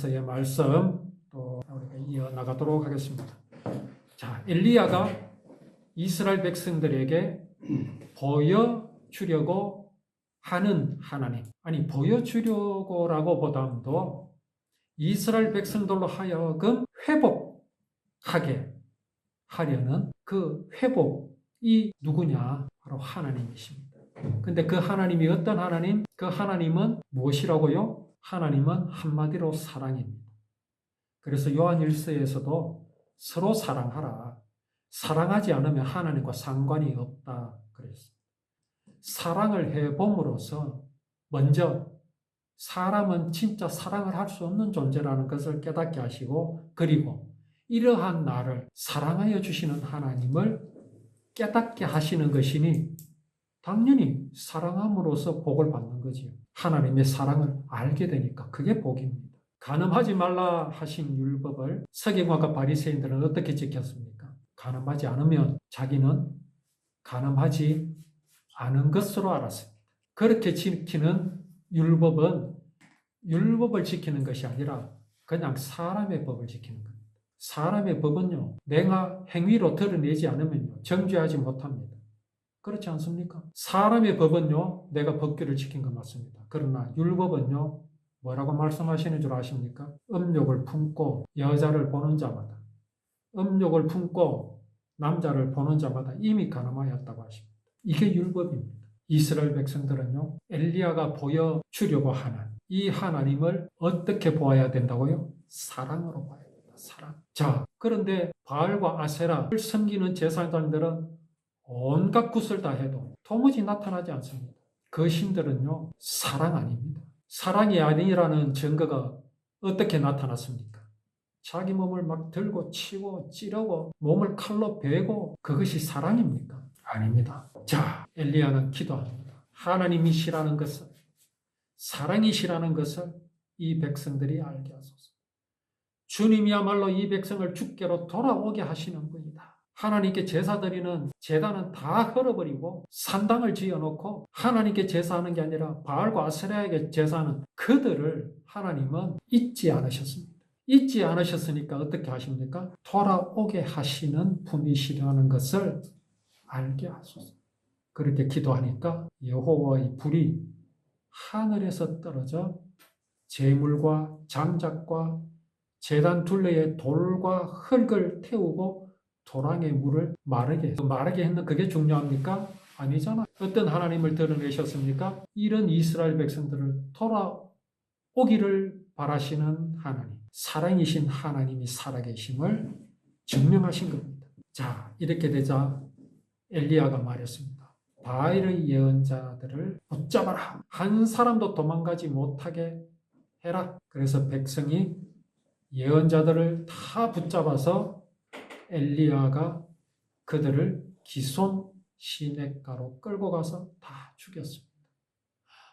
요한일서의 말씀 또 우리가 이어나가도록 하겠습니다. 자, 엘리야가 이스라엘 백성들에게 보여주려고 하는 하나님, 아니 보여주려고라고 보다도 이스라엘 백성들로 하여금 회복하게 하려는 그 회복이 누구냐? 바로 하나님이십니다. 근데 그 하나님이 어떤 하나님? 그 하나님은 무엇이라고요? 하나님은 한마디로 사랑입니다. 그래서 요한일서에서도 서로 사랑하라. 사랑하지 않으면 하나님과 상관이 없다 그랬습니다. 사랑을 해봄으로써 먼저 사람은 진짜 사랑을 할 수 없는 존재라는 것을 깨닫게 하시고, 그리고 이러한 나를 사랑하여 주시는 하나님을 깨닫게 하시는 것이니 당연히 사랑함으로써 복을 받는 거지요. 하나님의 사랑을 알게 되니까 그게 복입니다. 간음하지 말라 하신 율법을 서기관과 바리새인들은 어떻게 지켰습니까? 간음하지 않으면 자기는 간음하지 않은 것으로 알았습니다. 그렇게 지키는 율법은 율법을 지키는 것이 아니라 그냥 사람의 법을 지키는 겁니다. 사람의 법은요, 내가 행위로 드러내지 않으면요, 정죄하지 못합니다. 그렇지 않습니까? 사람의 법은요, 내가 법규를 지킨 것 맞습니다. 그러나 율법은요, 뭐라고 말씀하시는 줄 아십니까? 음욕을 품고 여자를 보는 자마다, 음욕을 품고 남자를 보는 자마다 이미 간음하였다고 하십니다. 이게 율법입니다. 이스라엘 백성들은요, 엘리야가 보여주려고 하는 이 하나님을 어떻게 보아야 된다고요? 사랑으로 봐야 된다. 사랑. 자, 그런데 바알과 아세라를 섬기는 제사장들은 온갖 굿을 다 해도 도무지 나타나지 않습니다. 그 신들은요, 사랑 아닙니다. 사랑이 아니라는 증거가 어떻게 나타났습니까? 자기 몸을 막 들고 치고 찌르고 몸을 칼로 베고, 그것이 사랑입니까? 아닙니다. 자, 엘리야는 기도합니다. 하나님이시라는 것을, 사랑이시라는 것을 이 백성들이 알게 하소서. 주님이야말로 이 백성을 주께로 돌아오게 하시는 분이다. 하나님께 제사 드리는 제단은 다 헐어버리고 산당을 지어놓고 하나님께 제사하는 게 아니라 바알과 아세라에게 제사하는 그들을 하나님은 잊지 않으셨습니다. 잊지 않으셨으니까 어떻게 하십니까? 돌아오게 하시는 분이시라는 것을 알게 하소서. 그렇게 기도하니까 여호와의 불이 하늘에서 떨어져 제물과 장작과 제단 둘레의 돌과 흙을 태우고 도랑의 물을 마르게 했는 그게 중요합니까? 아니잖아. 어떤 하나님을 드러내셨습니까? 이런 이스라엘 백성들을 돌아오기를 바라시는 하나님, 사랑이신 하나님이 살아계심을 증명하신 겁니다. 자, 이렇게 되자 엘리야가 말했습니다. 바알의 예언자들을 붙잡아라. 한 사람도 도망가지 못하게 해라. 그래서 백성이 예언자들을 다 붙잡아서 엘리야가 그들을 기손 시냇가로 끌고 가서 다 죽였습니다.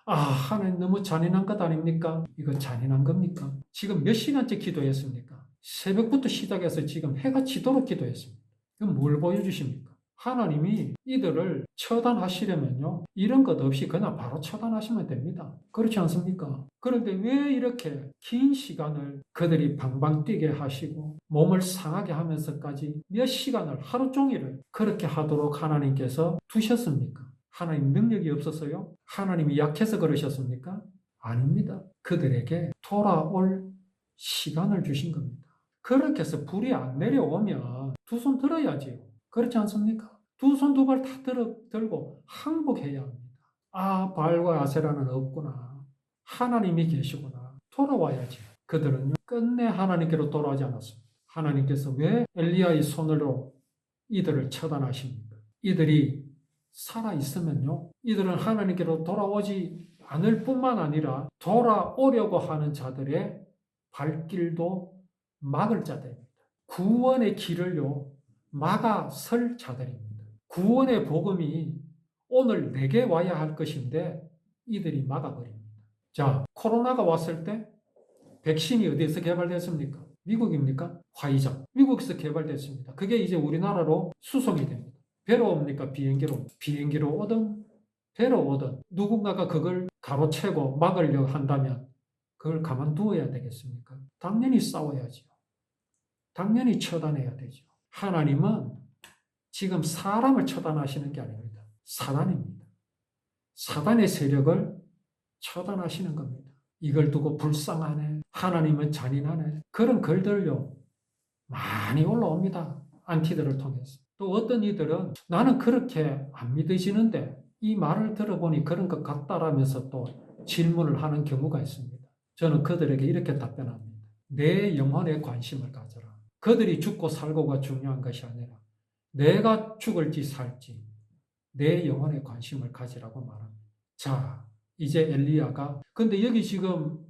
아, 하나님 너무 잔인한 것 아닙니까? 이거 잔인한 겁니까? 지금 몇 시간째 기도했습니까? 새벽부터 시작해서 지금 해가 지도록 기도했습니다. 그럼 뭘 보여주십니까? 하나님이 이들을 처단하시려면요, 이런 것 없이 그냥 바로 처단하시면 됩니다. 그렇지 않습니까? 그런데 왜 이렇게 긴 시간을 그들이 방방 뛰게 하시고 몸을 상하게 하면서까지 몇 시간을, 하루 종일을 그렇게 하도록 하나님께서 두셨습니까? 하나님 능력이 없어서요? 하나님이 약해서 그러셨습니까? 아닙니다. 그들에게 돌아올 시간을 주신 겁니다. 그렇게 해서 불이 안 내려오면 두 손 들어야지요. 그렇지 않습니까? 두 손 두 발 다 들고 항복해야 합니다. 아, 바알과 아세라는 없구나. 하나님이 계시구나. 돌아와야지. 그들은요, 끝내 하나님께로 돌아오지 않았습니다. 하나님께서 왜 엘리야의 손으로 이들을 처단하십니까? 이들이 살아있으면요, 이들은 하나님께로 돌아오지 않을 뿐만 아니라 돌아오려고 하는 자들의 발길도 막을 자들입니다. 구원의 길을요, 막아설 자들입니다. 구원의 복음이 오늘 내게 와야 할 것인데 이들이 막아버립니다. 자, 코로나가 왔을 때 백신이 어디에서 개발됐습니까? 미국입니까? 화이자. 미국에서 개발됐습니다. 그게 이제 우리나라로 수송이 됩니다. 배로 옵니까? 비행기로? 비행기로 오든 배로 오든 누군가가 그걸 가로채고 막으려고 한다면 그걸 가만두어야 되겠습니까? 당연히 싸워야죠. 당연히 처단해야 되죠. 하나님은 지금 사람을 처단하시는 게 아닙니다. 사단입니다. 사단의 세력을 처단하시는 겁니다. 이걸 두고 불쌍하네, 하나님은 잔인하네, 그런 글들요 많이 올라옵니다. 안티들을 통해서. 또 어떤 이들은 나는 그렇게 안 믿어지는데 이 말을 들어보니 그런 것 같다라면서 또 질문을 하는 경우가 있습니다. 저는 그들에게 이렇게 답변합니다. 내 영혼에 관심을 가져라. 그들이 죽고 살고가 중요한 것이 아니라 내가 죽을지 살지 내 영혼에 관심을 가지라고 말합니다. 자, 이제 엘리야가, 근데 여기 지금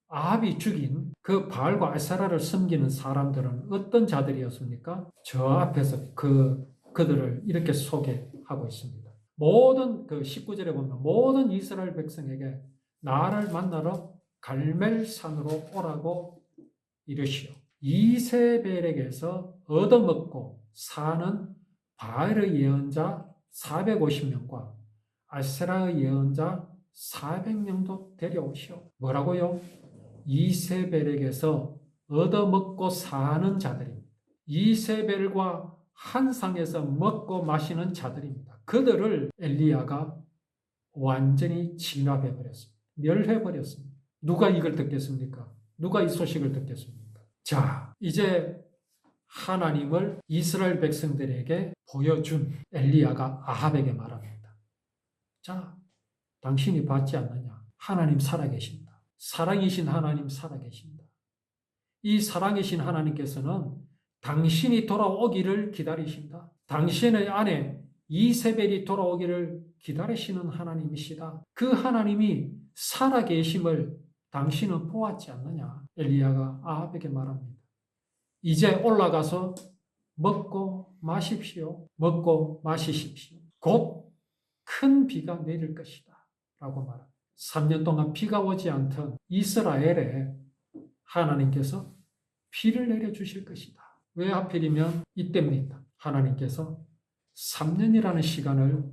아합이 죽인 그 바알과 아세라를 섬기는 사람들은 어떤 자들이었습니까? 저 앞에서 그들을 이렇게 소개하고 있습니다. 모든 그 19절에 보면 모든 이스라엘 백성에게 나를 만나러 갈멜산으로 오라고 이르시오. 이세벨에게서 얻어먹고 사는 바알의 예언자 450명과 아세라의 예언자 400명도 데려오시오. 뭐라고요? 이세벨에게서 얻어먹고 사는 자들입니다. 이세벨과 한 상에서 먹고 마시는 자들입니다. 그들을 엘리야가 완전히 진압해버렸습니다. 멸해버렸습니다. 누가 이걸 듣겠습니까? 누가 이 소식을 듣겠습니까? 자, 이제 하나님을 이스라엘 백성들에게 보여준 엘리야가 아합에게 말합니다. 자, 당신이 받지 않느냐? 하나님 살아계신다. 사랑이신 하나님 살아계신다. 이 사랑이신 하나님께서는 당신이 돌아오기를 기다리신다. 당신의 아내 이세벨이 돌아오기를 기다리시는 하나님이시다. 그 하나님이 살아계심을 당신은 보았지 않느냐? 엘리야가 아합에게 말합니다. 이제 올라가서 먹고 마십시오. 먹고 마시십시오. 곧 큰 비가 내릴 것이다. 라고 말합니다. 3년 동안 비가 오지 않던 이스라엘에 하나님께서 비를 내려주실 것이다. 왜 하필이면 이때입니다. 하나님께서 3년이라는 시간을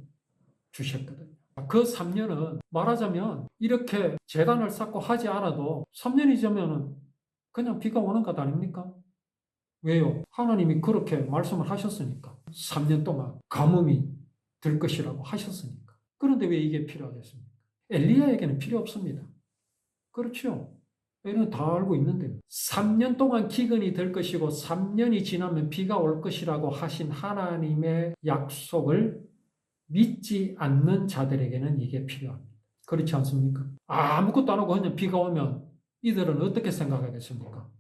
주셨거든요. 그 3년은 말하자면 이렇게 제단을 쌓고 하지 않아도 3년이 지나면 그냥 비가 오는 것 아닙니까? 왜요? 하나님이 그렇게 말씀을 하셨으니까. 3년 동안 가뭄이 들 것이라고 하셨으니까. 그런데 왜 이게 필요하겠습니까? 엘리야에게는 필요 없습니다. 그렇죠? 왜냐면 다 알고 있는데 3년 동안 기근이 될 것이고 3년이 지나면 비가 올 것이라고 하신 하나님의 약속을 믿지 않는 자들에게는 이게 필요합니다. 그렇지 않습니까? 아무것도 안 하고 그냥 비가 오면 이들은 어떻게 생각하겠습니까?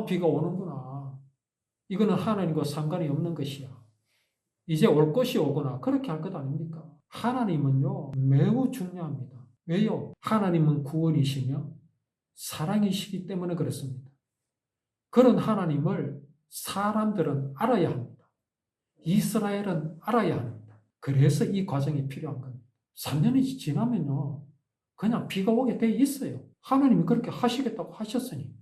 비가 오는구나. 이거는 하나님과 상관이 없는 것이야. 이제 올 것이 오구나. 그렇게 할 것 아닙니까? 하나님은요, 매우 중요합니다. 왜요? 하나님은 구원이시며 사랑이시기 때문에 그렇습니다. 그런 하나님을 사람들은 알아야 합니다. 이스라엘은 알아야 합니다. 그래서 이 과정이 필요한 겁니다. 3년이 지나면요, 그냥 비가 오게 돼 있어요. 하나님이 그렇게 하시겠다고 하셨으니.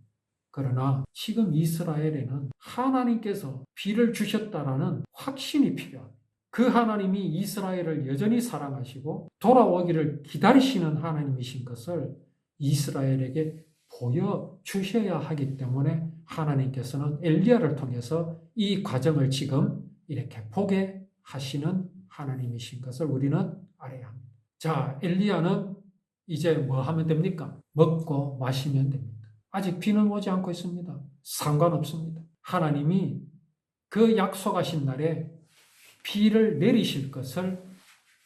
그러나 지금 이스라엘에는 하나님께서 비를 주셨다라는 확신이 필요합니다. 그 하나님이 이스라엘을 여전히 사랑하시고 돌아오기를 기다리시는 하나님이신 것을 이스라엘에게 보여주셔야 하기 때문에 하나님께서는 엘리야를 통해서 이 과정을 지금 이렇게 보게 하시는 하나님이신 것을 우리는 알아야 합니다. 자, 엘리야는 이제 뭐 하면 됩니까? 먹고 마시면 됩니다. 아직 비는 오지 않고 있습니다. 상관없습니다. 하나님이 그 약속하신 날에 비를 내리실 것을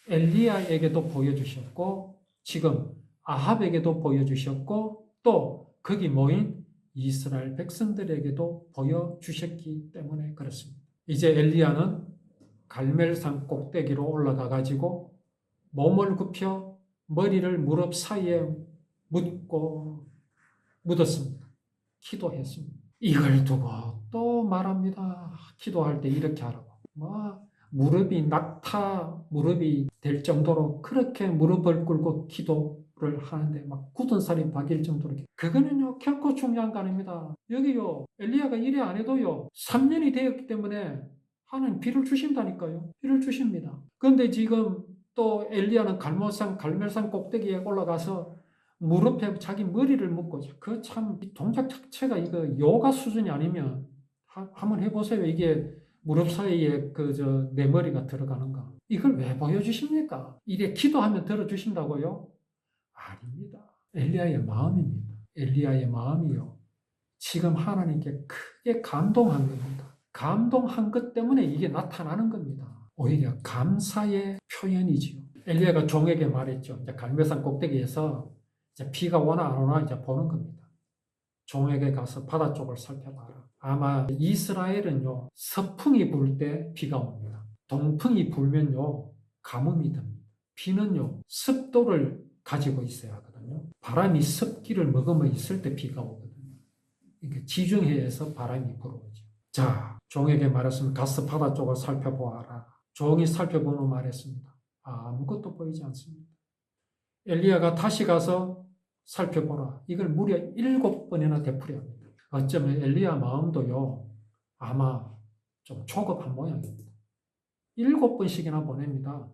엘리야에게도 보여주셨고 지금 아합에게도 보여주셨고 또 거기 모인 이스라엘 백성들에게도 보여주셨기 때문에 그렇습니다. 이제 엘리야는 갈멜산 꼭대기로 올라가 가지고 몸을 굽혀 머리를 무릎 사이에 묻었습니다. 기도했습니다. 이걸 두고 또 말합니다. 기도할 때 이렇게 하라고. 무릎이 무릎이 될 정도로 그렇게 무릎을 꿇고 기도를 하는데 막 굳은 살이 박일 정도로. 그거는요, 결코 중요한 거 아닙니다. 여기요, 엘리야가 이래 안 해도요, 3년이 되었기 때문에 하나님 비를 주신다니까요. 비를 주십니다. 그런데 지금 또 엘리야는 갈멜산 꼭대기에 올라가서 무릎에 자기 머리를 묶고 그 참 동작 자체가 이거 요가 수준이 아니면 한번 해보세요. 이게 무릎 사이에 내 머리가 들어가는가. 이걸 왜 보여주십니까? 이래 기도하면 들어주신다고요? 아닙니다. 엘리야의 마음입니다. 엘리야의 마음이요. 지금 하나님께 크게 감동한 겁니다. 감동한 것 때문에 이게 나타나는 겁니다. 오히려 감사의 표현이지요. 엘리야가 종에게 말했죠. 이제 갈멜산 꼭대기에서 이제 비가 오나 안 오나 이제 보는 겁니다. 종에게 가서 바다 쪽을 살펴봐라. 아마 이스라엘은요, 서풍이 불 때 비가 옵니다. 동풍이 불면요, 가뭄이 듭니다. 비는요, 습도를 가지고 있어야 하거든요. 바람이 습기를 머금어 있을 때 비가 오거든요. 이게 지중해에서 바람이 불어오죠. 자, 종에게 말했으면 가서 바다 쪽을 살펴보아라. 종이 살펴보며 말했습니다. 아무것도 보이지 않습니다. 엘리야가 다시 가서 살펴보라. 이걸 무려 7번이나 되풀이 합니다. 어쩌면 엘리야 마음도요, 아마 좀 초급한 모양입니다. 7번씩이나 보냅니다.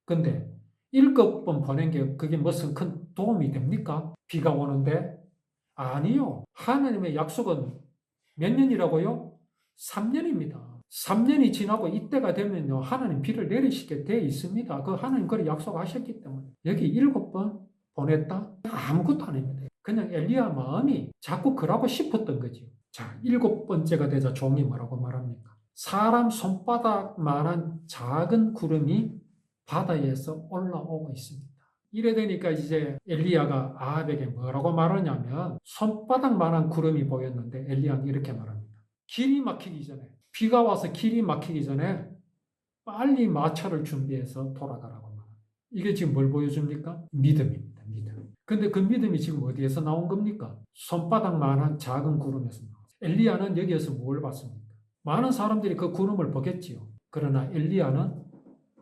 근데 7번 보낸 게 그게 무슨 큰 도움이 됩니까? 비가 오는데? 아니요. 하나님의 약속은 몇 년이라고요? 3년입니다. 3년이 지나고 이때가 되면요, 하나님 비를 내리시게 돼 있습니다. 그 하나님 그걸 약속하셨기 때문에. 여기 7번 보냈다? 아무것도 아닙니다. 그냥 엘리야 마음이 자꾸 그러고 싶었던 거죠. 자, 7번째가 되자 종이 뭐라고 말합니까? 사람 손바닥만한 작은 구름이 바다에서 올라오고 있습니다. 이래 되니까 이제 엘리야가 아합에게 뭐라고 말하냐면 손바닥만한 구름이 보였는데 엘리야는 이렇게 말합니다. 길이 막히기 전에, 비가 와서 길이 막히기 전에 빨리 마차를 준비해서 돌아가라고 말합니다. 이게 지금 뭘 보여줍니까? 믿음입니다. 믿음. 근데 그 믿음이 지금 어디에서 나온 겁니까? 손바닥만한 작은 구름에서 나온. 엘리야는 여기에서 뭘 봤습니까? 많은 사람들이 그 구름을 보겠지요. 그러나 엘리야는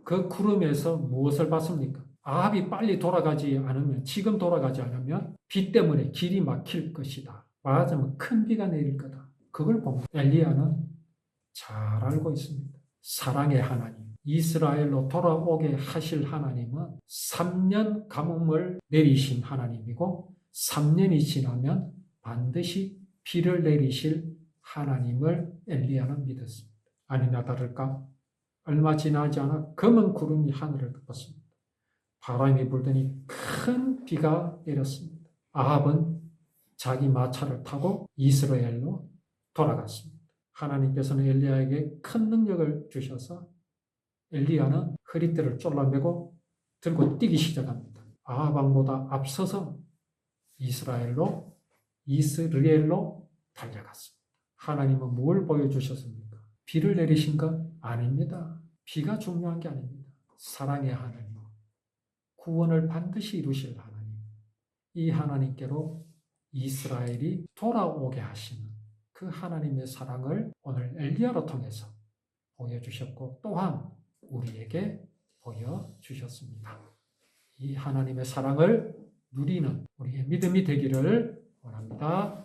그 구름에서 무엇을 봤습니까? 아합이 빨리 돌아가지 않으면, 지금 돌아가지 않으면 비 때문에 길이 막힐 것이다. 말하자면 큰 비가 내릴 거다. 그걸 봅니다. 엘리야는 잘 알고 있습니다. 사랑의 하나님, 이스라엘로 돌아오게 하실 하나님은 3년 가뭄을 내리신 하나님이고 3년이 지나면 반드시 비를 내리실 하나님을 엘리야는 믿었습니다. 아니나 다를까? 얼마 지나지 않아 검은 구름이 하늘을 덮었습니다. 바람이 불더니 큰 비가 내렸습니다. 아합은 자기 마차를 타고 이스라엘로 돌아갔습니다. 하나님께서는 엘리야에게 큰 능력을 주셔서 엘리야는 허리띠를 졸라매고 들고 뛰기 시작합니다. 아합 왕보다 앞서서 이스라엘로 달려갔습니다. 하나님은 뭘 보여주셨습니까? 비를 내리신 것 아닙니다. 비가 중요한 게 아닙니다. 사랑의 하나님, 구원을 반드시 이루실 하나님, 이 하나님께로 이스라엘이 돌아오게 하시는 그 하나님의 사랑을 오늘 엘리야로 통해서 보여주셨고 또한 우리에게 보여주셨습니다. 이 하나님의 사랑을 누리는 우리의 믿음이 되기를 원합니다.